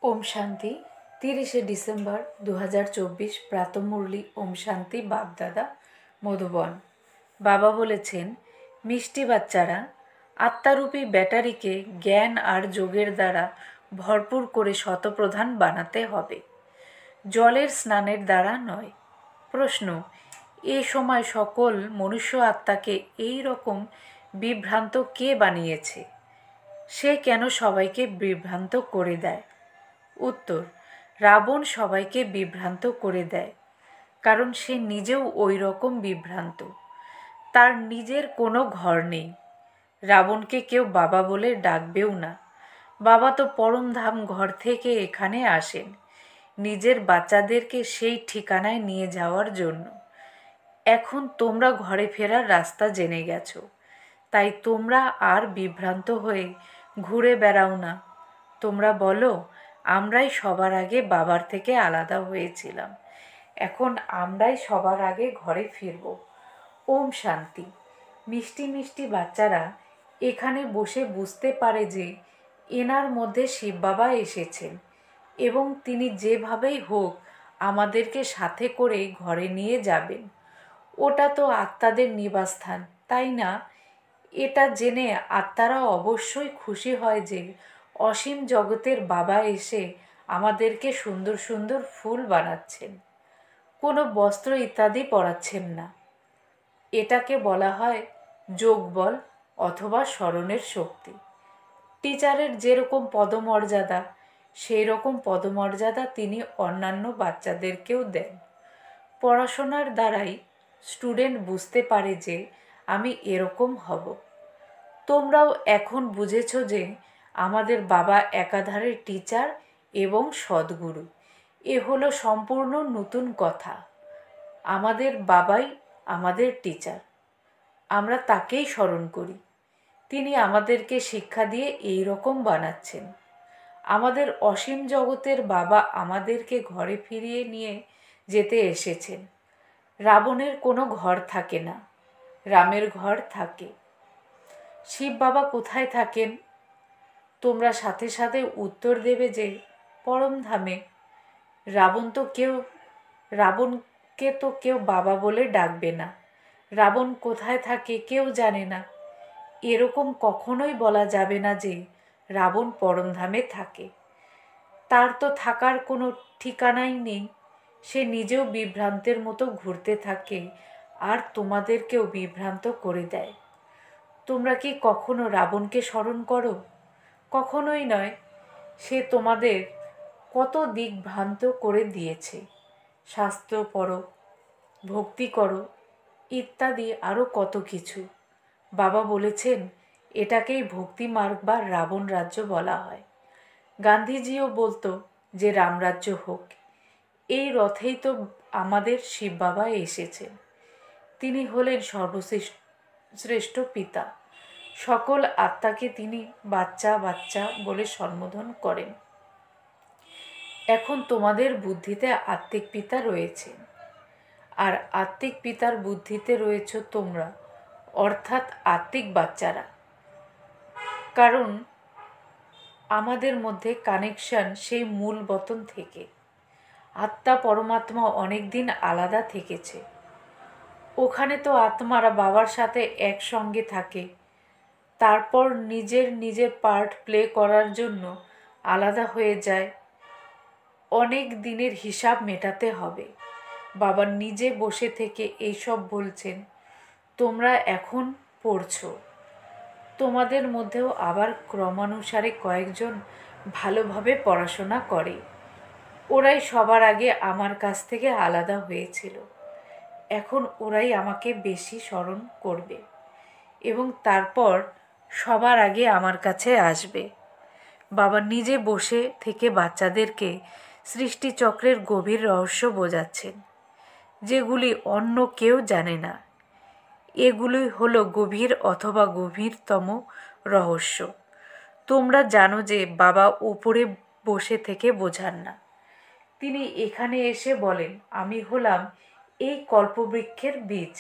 ওম শান্তি। 30শে ডিসেম্বর 2024 প্রাতঃমুরলি। ওম শান্তি। বাপদাদা মধুবন। বাবা বলেছেন, মিষ্টি বাচ্চারা, আত্মারূপী ব্যাটারিকে জ্ঞান আর যোগের দ্বারা ভরপুর করে শতপ্রধান বানাতে হবে, জলের স্নানের দ্বারা নয়। প্রশ্ন: এ সময় সকল মনুষ্য আত্মাকে এই রকম বিভ্রান্ত কে বানিয়েছে? সে কেন সবাইকে বিভ্রান্ত করে দেয়? উত্তর: রাবণ সবাইকে বিভ্রান্ত করে দেয়, কারণ সে নিজেও ওই রকম বিভ্রান্ত। তার নিজের কোনো ঘর নেই। রাবণকে কেউ বাবা বলে ডাকবেও না। বাবা তো পরমধাম ঘর থেকে এখানে আসেন নিজের বাচ্চাদেরকে সেই ঠিকানায় নিয়ে যাওয়ার জন্য। এখন তোমরা ঘরে ফেরার রাস্তা জেনে গেছো, তাই তোমরা আর বিভ্রান্ত হয়ে ঘুরে বেড়াও না। তোমরা বলো, আমরাই সবার আগে বাবার থেকে আলাদা হয়েছিলাম, এখন আমরাই সবার আগে ঘরে ফিরব। ওম শান্তি। মিষ্টি মিষ্টি বাচ্চারা এখানে বসে বুঝতে পারে যে এনার মধ্যে শিব বাবা এসেছেন এবং তিনি যেভাবেই হোক আমাদেরকে সাথে করে ঘরে নিয়ে যাবেন। ওটা তো আত্মাদের নিবাসস্থান, তাই না? এটা জেনে আত্মারা অবশ্যই খুশি হয় যে অসীম জগতের বাবা এসে আমাদেরকে সুন্দর সুন্দর ফুল বানাচ্ছেন, কোনো বস্ত্র ইত্যাদি পরাচ্ছেন না। এটাকে বলা হয় যোগবল অথবা স্মরণের শক্তি। টিচারের যেরকম পদমর্যাদা, সেই রকম পদমর্যাদা তিনি অন্যান্য বাচ্চাদেরকেও দেন। পড়াশোনার দ্বারাই স্টুডেন্ট বুঝতে পারে যে আমি এরকম হব। তোমরাও এখন বুঝেছো যে আমাদের বাবা একাধারে টিচার এবং সদ্গুরু। এ হলো সম্পূর্ণ নতুন কথা। আমাদের বাবাই আমাদের টিচার, আমরা তাকেই স্মরণ করি। তিনি আমাদেরকে শিক্ষা দিয়ে এই রকম বানাচ্ছেন। আমাদের অসীম জগতের বাবা আমাদেরকে ঘরে ফিরিয়ে নিয়ে যেতে এসেছেন। রাবণের কোনো ঘর থাকে না, রামের ঘর থাকে। শিব বাবা কোথায় থাকেন? তোমরা সাথে সাথে উত্তর দেবে যে পরমধামে। রাবণকে তো কেউ বাবা বলে ডাকবে না। রাবণ কোথায় থাকে কেউ জানে না। এরকম কখনোই বলা যাবে না যে রাবণ পরমধামে থাকে। তার তো থাকার কোনো ঠিকানাই নেই। সে নিজেও বিভ্রান্তের মতো ঘুরতে থাকে আর তোমাদেরকেও বিভ্রান্ত করে দেয়। তোমরা কি কখনো রাবণকে স্মরণ করো? কখনোই নয়। সে তোমাদের কত দিকভ্রান্ত করে দিয়েছে। শাস্ত্র পড়ো, ভক্তি করো, ইত্যাদি আরও কত কিছু। বাবা বলেছেন এটাকেই ভক্তি মার্গ বা রাবণ রাজ্য বলা হয়। গান্ধীজিও বলতো যে রামরাজ্য হোক। এই রথেই তো আমাদের শিব বাবা এসেছেন। তিনি হলেন সর্বশ্রেষ্ঠ পিতা। সকল আত্মাকে তিনি বাচ্চা বাচ্চা বলে সম্বোধন করেন। এখন তোমাদের বুদ্ধিতে আত্মিক পিতা রয়েছেন, আর আত্মিক পিতার বুদ্ধিতে রয়েছ তোমরা, অর্থাৎ আত্মিক বাচ্চারা। কারণ আমাদের মধ্যে কানেকশন সেই মূল বতন থেকে। আত্মা পরমাত্মা অনেক দিন আলাদা থেকেছে। ওখানে তো আত্মারা বাবার সাথে একসঙ্গে থাকে, তারপর নিজের নিজের পার্ট প্লে করার জন্য আলাদা হয়ে যায়। অনেক দিনের হিসাব মেটাতে হবে। বাবা নিজে বসে থেকে এইসব বলছেন। তোমরা এখন পড়ছো। তোমাদের মধ্যেও আবার ক্রমানুসারে কয়েকজন ভালোভাবে পড়াশোনা করে। ওরাই সবার আগে আমার কাছ থেকে আলাদা হয়েছিল। এখন ওরাই আমাকে বেশি স্মরণ করবে এবং তারপর সবার আগে আমার কাছে আসবে। বাবা নিজে বসে থেকে বাচ্চাদেরকে সৃষ্টিচক্রের গভীর রহস্য বোঝাচ্ছেন, যেগুলি অন্য কেউ জানে না। এগুলি হলো গভীর অথবা গভীরতম রহস্য। তোমরা জানো যে বাবা ওপরে বসে থেকে বোঝান না। তিনি এখানে এসে বলেন, আমি হলাম এই কল্পবৃক্ষের বীজ।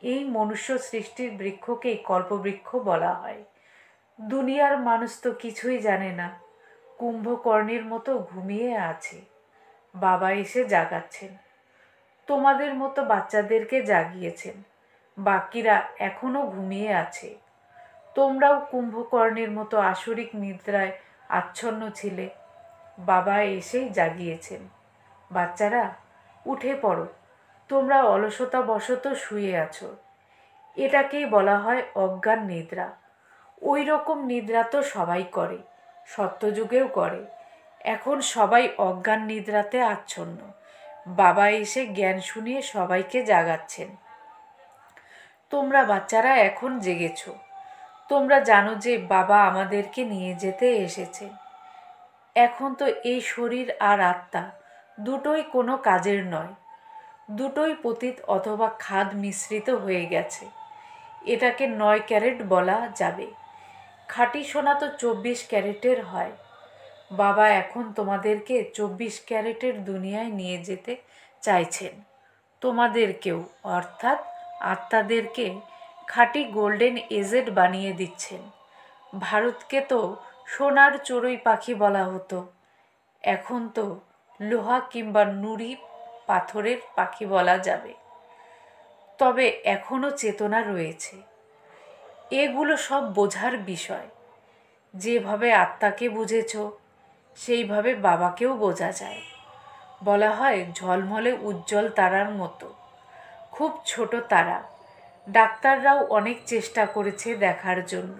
এই মনুষ্য সৃষ্টির বৃক্ষকেই কল্পবৃক্ষ বলা হয়। দুনিয়ার মানুষ তো কিছুই জানে না। কুম্ভকর্ণের মতো ঘুমিয়ে আছে। বাবা এসে জাগাচ্ছেন। তোমাদের মতো বাচ্চাদেরকে জাগিয়েছেন। বাকিরা এখনো ঘুমিয়ে আছে। তোমরাও কুম্ভকর্ণের মতো আসরিক নিদ্রায় আচ্ছন্ন ছিলে। বাবা এসেই জাগিয়েছেন। বাচ্চারা, উঠে পড়ো। তোমরা অলসতাবশত শুয়ে আছো। এটাকেই বলা হয় অজ্ঞান নিদ্রা। ওই রকম নিদ্রা তো সবাই করে, সত্যযুগেও করে। এখন সবাই অজ্ঞান নিদ্রাতে আচ্ছন্ন। বাবা এসে জ্ঞান শুনিয়ে সবাইকে জাগাচ্ছেন। তোমরা বাচ্চারা এখন জেগেছ। তোমরা জানো যে বাবা আমাদেরকে নিয়ে যেতে এসেছেন। এখন তো এই শরীর আর আত্মা দুটোই কোনো কাজের নয়। দুটোই পতিত অথবা খাদ মিশ্রিত হয়ে গেছে। এটাকে 9 ক্যারেট বলা যাবে। খাঁটি সোনা তো 24 ক্যারেটের হয়। বাবা এখন তোমাদেরকে 24 ক্যারেটের দুনিয়ায় নিয়ে যেতে চাইছেন। তোমাদেরকেও, অর্থাৎ আত্মাদেরকে খাঁটি গোল্ডেন এজেড বানিয়ে দিচ্ছেন। ভারতকে তো সোনার চড়ুই পাখি বলা হতো। এখন তো লোহা কিংবা নুড়ি পাথরের পাখি বলা যাবে। তবে এখনও চেতনা রয়েছে। এগুলো সব বোঝার বিষয়। যেভাবে আত্মাকে বুঝেছ সেইভাবে বাবাকেও বোঝা যায়। বলা হয় ঝলমলে উজ্জ্বল তারার মতো। খুব ছোট তারা। ডাক্তাররাও অনেক চেষ্টা করেছে দেখার জন্য,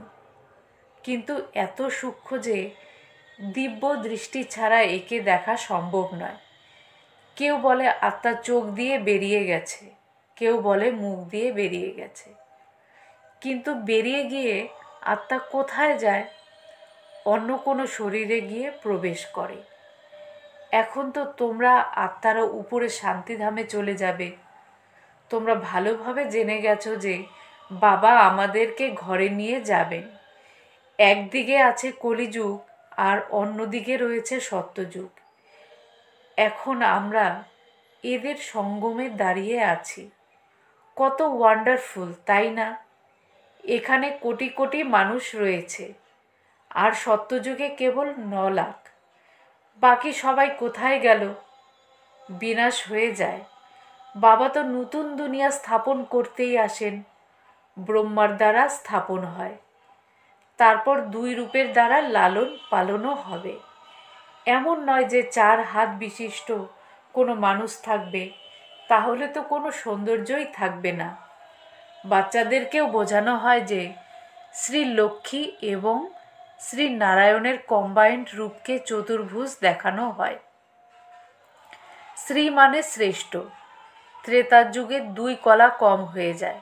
কিন্তু এত সূক্ষ্ম যে দিব্য দৃষ্টি ছাড়া একে দেখা সম্ভব নয়। কেউ বলে আত্মা চোখ দিয়ে বেরিয়ে গেছে, কেউ বলে মুখ দিয়ে বেরিয়ে গেছে। কিন্তু বেরিয়ে গিয়ে আত্মা কোথায় যায়? অন্য কোনো শরীরে গিয়ে প্রবেশ করে। এখন তো তোমরা আত্মারা উপরে শান্তিধামে চলে যাবে। তোমরা ভালোভাবে জেনে গেছো যে বাবা আমাদেরকে ঘরে নিয়ে যাবেন। একদিকে আছে কলিযুগ আর অন্যদিকে রয়েছে সত্যযুগ। এখন আমরা এদের সঙ্গমে দাঁড়িয়ে আছি। কত ওয়ান্ডারফুল, তাই না? এখানে কোটি কোটি মানুষ রয়েছে, আর সত্যযুগে কেবল 9 লাখ। বাকি সবাই কোথায় গেল? বিনাশ হয়ে যায়। বাবা তো নতুন দুনিয়া স্থাপন করতেই আসেন। ব্রহ্মার দ্বারা স্থাপন হয়, তারপর 2 রূপের দ্বারা লালন পালনও হবে। এমন নয় যে 4 হাত বিশিষ্ট কোনো মানুষ থাকবে, তাহলে তো কোনো সৌন্দর্যই থাকবে না। বাচ্চাদেরকেও বোঝানো হয় যে শ্রী লক্ষ্মী এবং শ্রী নারায়ণের কম্বাইন্ড রূপকে চতুর্ভুজ দেখানো হয়। শ্রী মানে শ্রেষ্ঠ। ত্রেতার যুগে 2 কলা কম হয়ে যায়।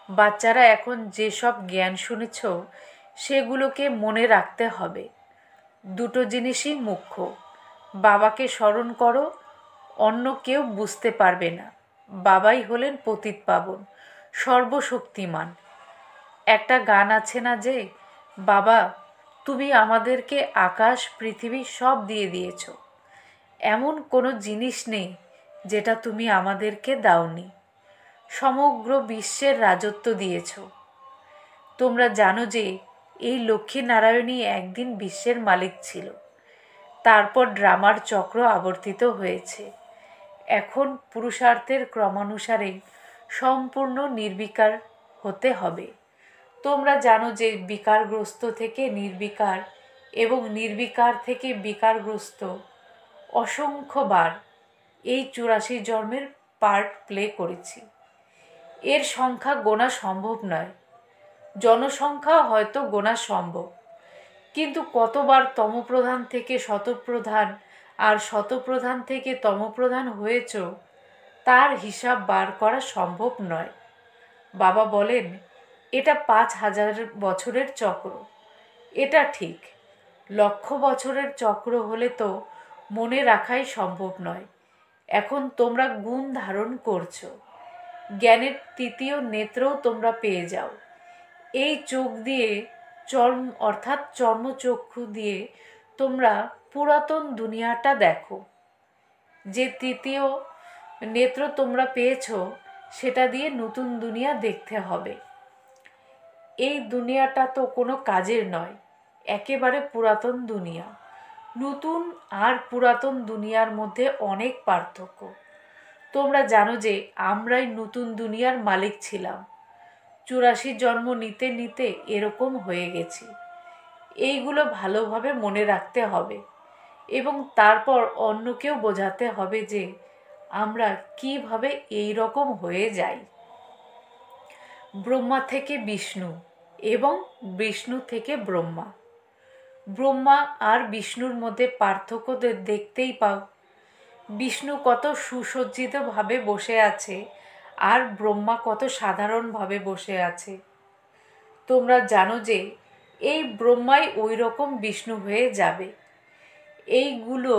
বাচ্চারা এখন যেসব জ্ঞান শুনেছ সেগুলোকে মনে রাখতে হবে। দুটো জিনিসই মুখ্য। বাবাকে স্মরণ করো, অন্য কেউ বুঝতে পারবে না। বাবাই হলেন পতিত পাবন, সর্বশক্তিমান। একটা গান আছে না যে, বাবা তুমি আমাদেরকে আকাশ পৃথিবী সব দিয়ে দিয়েছ, এমন কোনো জিনিস নেই যেটা তুমি আমাদেরকে দাওনি। সমগ্র বিশ্বের রাজত্ব দিয়েছ। তোমরা জানো যে এই লক্ষ্মী নারায়ণই একদিন বিশ্বের মালিক ছিল। তারপর ড্রামার চক্র আবর্তিত হয়েছে। এখন পুরুষার্থের ক্রমানুসারে সম্পূর্ণ নির্বিকার হতে হবে। তোমরা জানো যে বিকারগ্রস্ত থেকে নির্বিকার এবং নির্বিকার থেকে বিকারগ্রস্ত অসংখ্যবার এই 84 জন্মের পার্ট প্লে করেছি। এর সংখ্যা গোনা সম্ভব নয়। জনসংখ্যা হয়তো গোনা সম্ভব, কিন্তু কতবার তমপ্রধান থেকে শতপ্রধান আর শতপ্রধান থেকে তমপ্রধান হয়েছ তার হিসাব বার করা সম্ভব নয়। বাবা বলেন এটা 5000 বছরের চক্র। এটা ঠিক। 1,00,000 বছরের চক্র হলে তো মনে রাখাই সম্ভব নয়। এখন তোমরা গুণ ধারণ করছো। জ্ঞানের 3য় নেত্রও তোমরা পেয়ে যাও। এই চোখ দিয়ে অর্থাৎ চর্মচক্ষু দিয়ে তোমরা পুরাতন দুনিয়াটা দেখো। যে 3য় নেত্র তোমরা পেয়েছো সেটা দিয়ে নতুন দুনিয়া দেখতে হবে। এই দুনিয়াটা তো কোনো কাজের নয়, একেবারে পুরাতন দুনিয়া। নতুন আর পুরাতন দুনিয়ার মধ্যে অনেক পার্থক্য। তোমরা জানো যে আমরাই নতুন দুনিয়ার মালিক ছিলাম। 84 জন্ম নিতে নিতে এরকম হয়ে গেছি। এইগুলো ভালোভাবে মনে রাখতে হবে এবং তারপর অন্যকেও বোঝাতে হবে যে আমরা কিভাবে এই রকম হয়ে যাই। ব্রহ্মা থেকে বিষ্ণু এবং বিষ্ণু থেকে ব্রহ্মা। ব্রহ্মা আর বিষ্ণুর মধ্যে পার্থক্য দেখতেই পাও। বিষ্ণু কত সুসজ্জিতভাবে বসে আছে আর ব্রহ্মা কত সাধারণভাবে বসে আছে। তোমরা জানো যে এই ব্রহ্মাই ওই রকম বিষ্ণু হয়ে যাবে। এইগুলো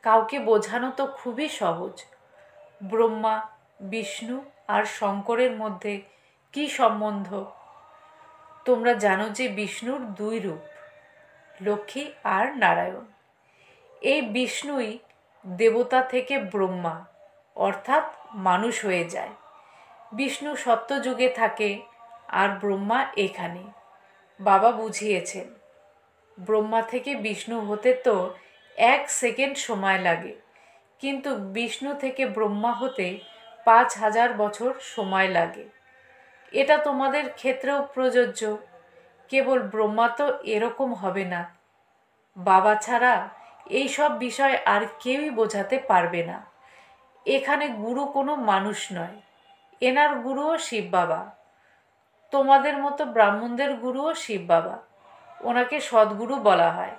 কাউকে বোঝানো তো খুবই সহজ। ব্রহ্মা, বিষ্ণু আর শঙ্করের মধ্যে কি সম্বন্ধ? তোমরা জানো যে বিষ্ণুর 2 রূপ, লক্ষ্মী আর নারায়ণ। এই বিষ্ণুই দেবতা থেকে ব্রহ্মা অর্থাৎ মানুষ হয়ে যায়। বিষ্ণু সত্যযুগে থাকে আর ব্রহ্মা এখানে। বাবা বুঝিয়েছেন ব্রহ্মা থেকে বিষ্ণু হতে তো 1 সেকেন্ড সময় লাগে, কিন্তু বিষ্ণু থেকে ব্রহ্মা হতে 5000 বছর সময় লাগে। এটা তোমাদের ক্ষেত্রেও প্রযোজ্য। কেবল ব্রহ্মা তো এরকম হবে না। বাবা ছাড়া এই সব বিষয় আর কেউই বোঝাতে পারবে না। এখানে গুরু কোনো মানুষ নয়, এনার গুরুও শিব বাবা। তোমাদের মতো ব্রাহ্মণদের গুরুও শিব বাবা, ওনাকে সদ্গুরু বলা হয়।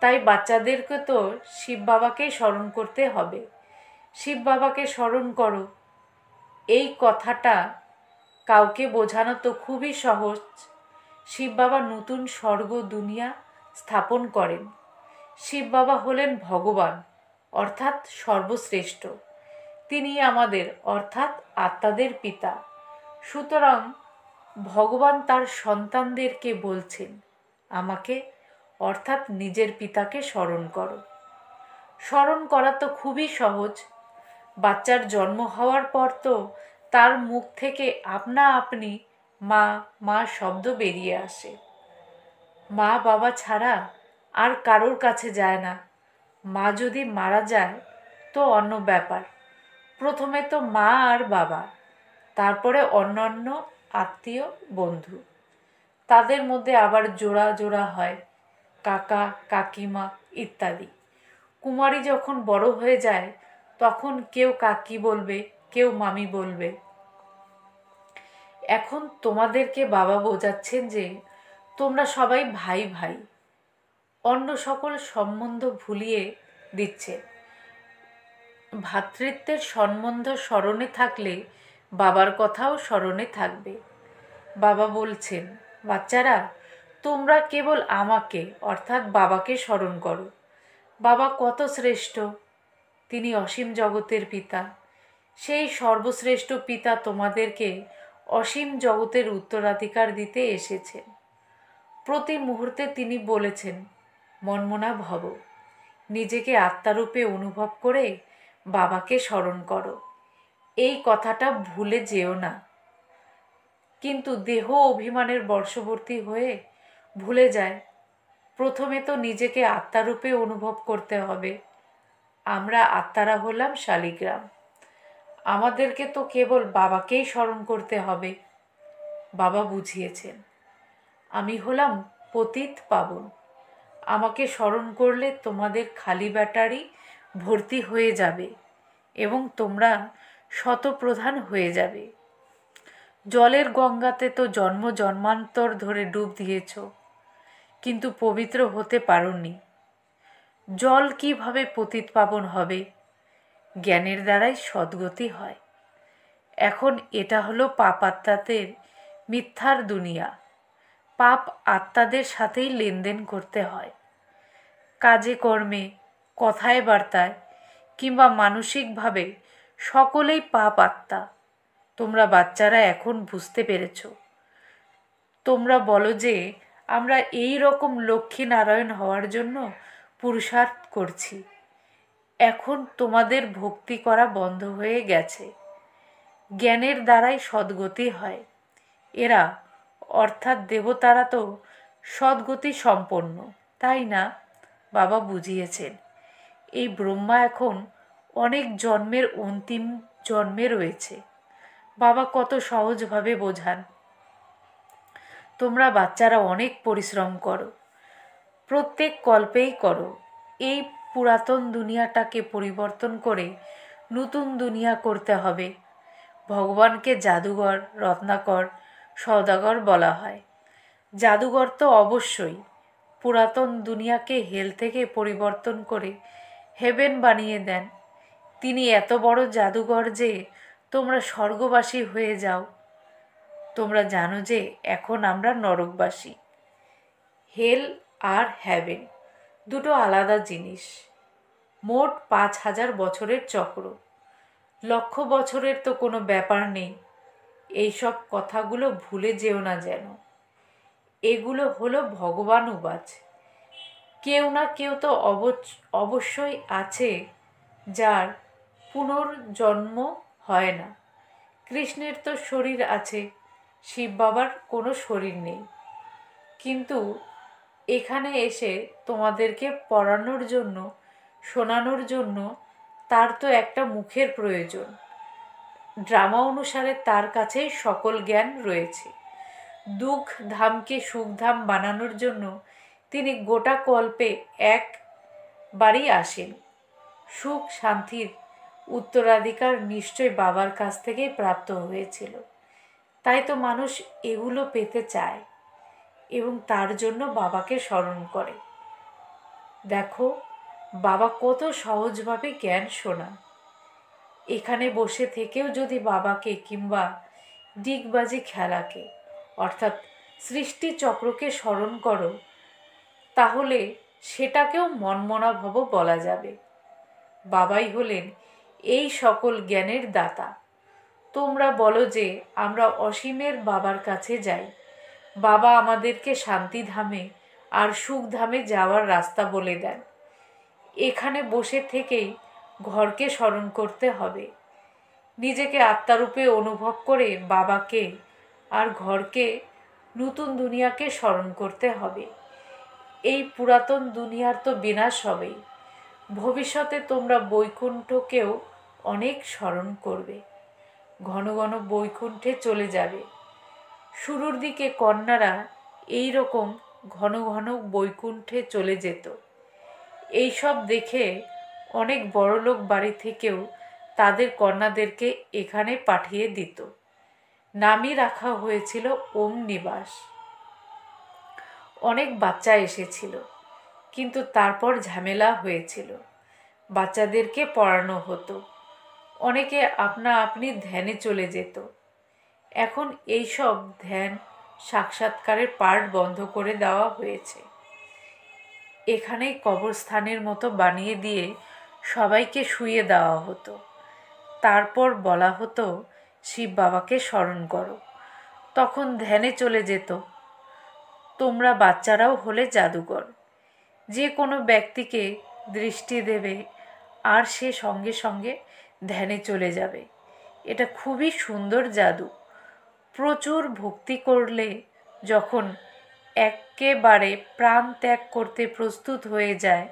তাই বাচ্চাদেরকে তো শিব বাবাকেই স্মরণ করতে হবে। শিব বাবাকে স্মরণ করো। এই কথাটা কাউকে বোঝানো তো খুবই সহজ। শিব বাবা নতুন স্বর্গ দুনিয়া স্থাপন করেন। শিব বাবা হলেন ভগবান অর্থাৎ সর্বশ্রেষ্ঠ। তিনি আমাদের অর্থাৎ আত্মাদের পিতা। সুতরাং ভগবান তার সন্তানদেরকে বলছেন আমাকে অর্থাৎ নিজের পিতাকে স্মরণ করো। স্মরণ করা তো খুবই সহজ। বাচ্চার জন্ম হওয়ার পর তো তার মুখ থেকে আপনা আপনি মা মা শব্দ বেরিয়ে আসে। মা বাবা ছাড়া আর কারোর কাছে যায় না। মা যদি মারা যায় তো অন্য ব্যাপার। প্রথমে তো মা আর বাবা, তারপরে অন্যান্য আত্মীয় বন্ধু। তাদের মধ্যে আবার জোড়া জোড়া হয়, কাকা কাকিমা ইত্যাদি। কুমারী যখন বড় হয়ে যায় তখন কেউ কাকি বলবে, কেউ মামি বলবে। এখন তোমাদেরকে বাবা বোঝাচ্ছেন যে তোমরা সবাই ভাই ভাই। অন্য সকল সম্বন্ধ ভুলিয়ে দিচ্ছে। ভ্রাতৃত্বের সম্বন্ধ স্মরণে থাকলে বাবার কথাও স্মরণে থাকবে। বাবা বলছেন বাচ্চারা তোমরা কেবল আমাকে অর্থাৎ বাবাকে স্মরণ করো। বাবা কত শ্রেষ্ঠ, তিনি অসীম জগতের পিতা। সেই সর্বশ্রেষ্ঠ পিতা তোমাদেরকে অসীম জগতের উত্তরাধিকার দিতে এসেছেন। প্রতি মুহূর্তে তিনি বলেছেন মনমনা ভব, নিজেকে আত্মারূপে অনুভব করে বাবাকে স্মরণ করো। এই কথাটা ভুলে যেও না। কিন্তু দেহ অভিমানের বর্ষবর্তী হয়ে ভুলে যায়। প্রথমে তো নিজেকে আত্মারূপে অনুভব করতে হবে। আমরা আত্মারা হলাম শালিগ্রাম, আমাদেরকে তো কেবল বাবাকেই স্মরণ করতে হবে। বাবা বুঝিয়েছেন আমি হলাম পতিত পাবন। আমাকে স্মরণ করলে তোমাদের খালি ব্যাটারি ভর্তি হয়ে যাবে এবং তোমরা শতপ্রধান হয়ে যাবে। জলের গঙ্গাতে তো জন্ম জন্মান্তর ধরে ডুব দিয়েছ, কিন্তু পবিত্র হতে পারোনি। জল কিভাবে পতিত পাবন হবে? জ্ঞানের দ্বারাই সদ্গতি হয়। এখন এটা হলো পাপ আত্মাদের মিথ্যার দুনিয়া। পাপ আত্মাদের সাথেই লেনদেন করতে হয়। কাজে কর্মে, কথায় বার্তায় কিংবা মানসিকভাবে সকলেই পাপ আত্মা। তোমরা বাচ্চারা এখন বুঝতে পেরেছ। তোমরা বলো যে আমরা এই রকম লক্ষ্মী নারায়ণ হওয়ার জন্য পুরুষার্থ করছি। এখন তোমাদের ভক্তি করা বন্ধ হয়ে গেছে। জ্ঞানের দ্বারাই সদ্গতি হয়। এরা অর্থাৎ দেবতারা তো সদ্গতি সম্পন্ন, তাই না? বাবা বুঝিয়েছেন। এই ব্রহ্মা এখন অনেক জন্মের অন্তিম জন্মে রয়েছে। বাবা কত সহজভাবে বোঝান। তোমরা বাচ্চারা অনেক পরিশ্রম করো, প্রত্যেক কল্পেই করো। এই পুরাতন দুনিয়াটাকে পরিবর্তন করে নতুন দুনিয়া করতে হবে। ভগবানকে জাদুঘর, রত্নাকর, সওদাগর বলা হয়। জাদুঘর তো অবশ্যই পুরাতন দুনিয়াকে হেল থেকে পরিবর্তন করে হেভেন বানিয়ে দেন। তিনি এত বড় জাদুঘর যে তোমরা স্বর্গবাসী হয়ে যাও। তোমরা জানো যে এখন আমরা নরকবাসী। হেল আর হ্যাভেন দুটো আলাদা জিনিস। মোট 5,000 বছরের চক্র। লক্ষ বছরের তো কোনো ব্যাপার নেই। এইসব কথাগুলো ভুলে যেও না যেন। এগুলো হলো ভগবান উবাচ। কেউ না কেউ তো অবশ্যই আছে যার পুনর্জন্ম হয় না। কৃষ্ণের তো শরীর আছে, শিব বাবার কোনো শরীর নেই। কিন্তু এখানে এসে তোমাদেরকে পড়ানোর জন্য, শোনানোর জন্য তার তো একটা মুখের প্রয়োজন। ড্রামা অনুসারে তার কাছেই সকল জ্ঞান রয়েছে। দুঃখ ধামকে সুখধাম বানানোর জন্য তিনি গোটা কল্পে একবারই আসেন। সুখ শান্তির উত্তরাধিকার নিশ্চয় বাবার কাছ থেকেই প্রাপ্ত হয়েছিল। তাই তো মানুষ এগুলো পেতে চায় এবং তার জন্য বাবাকে স্মরণ করে। দেখো বাবা কত সহজভাবে জ্ঞান শোনান। এখানে বসে থেকেও যদি বাবাকে কিংবা ডিগবাজি খেলাকে অর্থাৎ সৃষ্টি চক্রকে স্মরণ করো, তাহলে সেটাকেও মনমনা ভব বলা যাবে। বাবাই হলেন এই সকল জ্ঞানের দাতা। তোমরা বলো যে আমরা অসীমের বাবার কাছে যাই। বাবা আমাদেরকে শান্তিধামে আর সুখধামে যাওয়ার রাস্তা বলে দেন। এখানে বসে থেকেই ঘরকে স্মরণ করতে হবে। নিজেকে আত্মারূপে অনুভব করে বাবাকে আর ঘরকে, নতুন দুনিয়াকে স্মরণ করতে হবে। এই পুরাতন দুনিয়ার তো বিনাশ হবেই। ভবিষ্যতে তোমরা বৈকুণ্ঠকেও অনেক স্মরণ করবে। ঘন ঘন বৈকুণ্ঠে চলে যাবে। শুরুর দিকে কন্যারা এই রকম ঘন ঘন বৈকুণ্ঠে চলে যেত। এইসব দেখে অনেক বড়লোক বাড়ি থেকেও তাদের কন্যাদেরকে এখানে পাঠিয়ে দিত। নামই রাখা হয়েছিল ওম নিবাস। অনেক বাচ্চা এসেছিল, কিন্তু তারপর ঝামেলা হয়েছিল। বাচ্চাদেরকে পড়ানো হতো, অনেকে আপনা আপনি ধ্যানে চলে যেত। এখন এইসব ধ্যান সাক্ষাৎকারের পার্ট বন্ধ করে দেওয়া হয়েছে। এখানেই কবরস্থানের মতো বানিয়ে দিয়ে সবাইকে শুইয়ে দেওয়া হতো। তারপর বলা হতো শিব বাবাকে স্মরণ করো, তখন ধ্যানে চলে যেত। তোমরা বাচ্চারাও হলে জাদুকর। যে কোনো ব্যক্তিকে দৃষ্টি দেবে আর সে সঙ্গে সঙ্গে ধ্যানে চলে যাবে। এটা খুবই সুন্দর জাদু। প্রচুর ভক্তি করলে যখন একেবারে প্রাণ ত্যাগ করতে প্রস্তুত হয়ে যায়,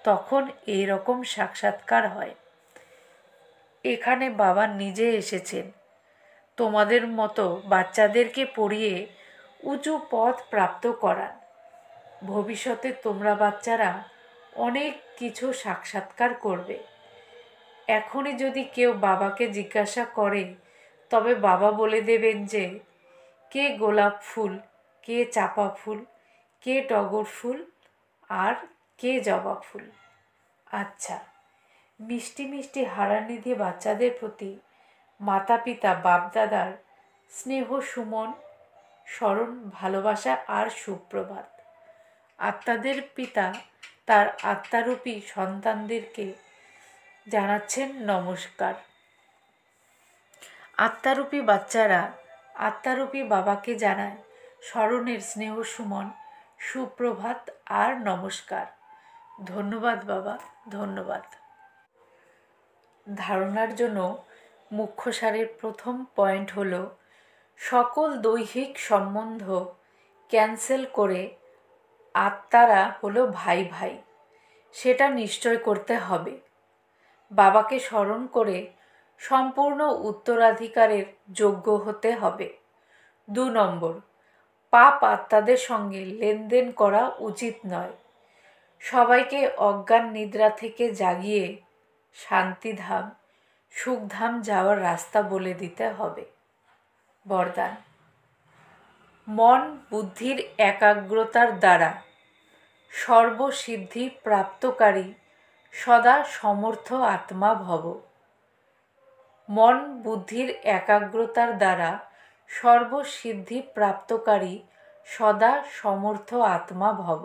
তখন এই রকম সাক্ষাৎকার হয়। এখানে বাবা নিজে এসেছেন তোমাদের মতো বাচ্চাদেরকে পড়িয়ে উঁচু পথ প্রাপ্ত করান। ভবিষ্যতে তোমরা বাচ্চারা অনেক কিছু সাক্ষাৎকার করবে। এখনই যদি কেউ বাবাকে জিজ্ঞাসা করে, তবে বাবা বলে দেবেন যে কে গোলাপ ফুল, কে চাপা ফুল, কে টগর ফুল আর কে জবা ফুল। আচ্ছা, মিষ্টি মিষ্টি হারানিধি বাচ্চাদের প্রতি মাতা পিতা বাপদাদার স্নেহ সুমন, স্মরণ, ভালোবাসা আর সুপ্রভাত। আত্মাদের পিতা তার আত্মারূপী সন্তানদেরকে জানাচ্ছেন নমস্কার। আত্মারূপী বাচ্চারা আত্মারূপী বাবাকে জানায় স্মরণের স্নেহ সুমন, সুপ্রভাত আর নমস্কার। ধন্যবাদ বাবা, ধন্যবাদ। ধারণার জন্য মুখ্য সারের প্রথম পয়েন্ট হলো সকল দৈহিক সম্বন্ধ ক্যান্সেল করে আত্মারা হলো ভাই ভাই। সেটা নিশ্চয় করতে হবে। বাবাকে স্মরণ করে সম্পূর্ণ উত্তরাধিকারের যোগ্য হতে হবে। 2 নম্বর, পাপ আত্মাদের সঙ্গে লেনদেন করা উচিত নয়। সবাইকে অজ্ঞান নিদ্রা থেকে জাগিয়ে শান্তিধাম সুখধাম যাওয়ার রাস্তা বলে দিতে হবে। বরদান: মন বুদ্ধির একাগ্রতার দ্বারা সর্বসিদ্ধি প্রাপ্তকারী সদা সমর্থ আত্মা ভব। মন বুদ্ধির একাগ্রতার দ্বারা সর্বসিদ্ধি প্রাপ্তকারী সদা সমর্থ আত্মা ভব।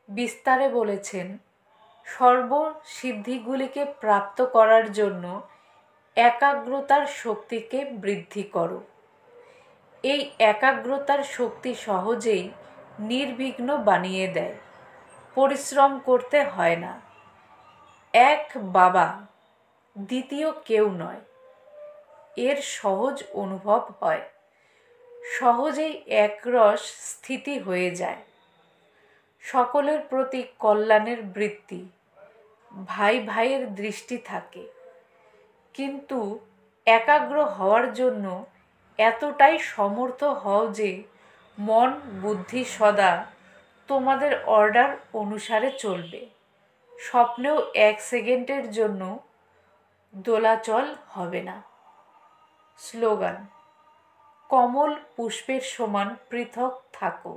বিস্তারে বলেছেন, সর্বসিদ্ধিগুলিকে প্রাপ্ত করার জন্য একাগ্রতার শক্তিকে বৃদ্ধি করো। এই একাগ্রতার শক্তি সহজেই নির্বিঘ্ন বানিয়ে দেয়। পরিশ্রম করতে হয় না। এক বাবা, দ্বিতীয় কেউ নয়, এর সহজ অনুভব হয়। সহজেই একরস স্থিতি হয়ে যায়। সকলের প্রতি কল্যাণের বৃত্তি, ভাই ভাইয়ের দৃষ্টি থাকে। কিন্তু একাগ্র হওয়ার জন্য এতটাই সমর্থ হও যে মন বুদ্ধি সদা তোমাদের অর্ডার অনুসারে চলবে। স্বপ্নেও 1 সেকেন্ডের জন্য দোলাচল হবে না। স্লোগান: কমল পুষ্পের সমান পৃথক থাকো,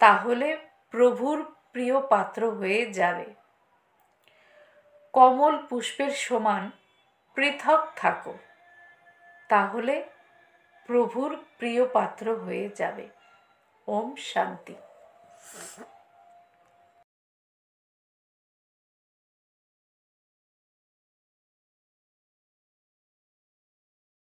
তাহলে প্রভুর প্রিয় পাত্র হয়ে যাবে। কমল পুষ্পের সমান পৃথক থাকো, তাহলে প্রভুর প্রিয় পাত্র হয়ে যাবে। ওম শান্তি।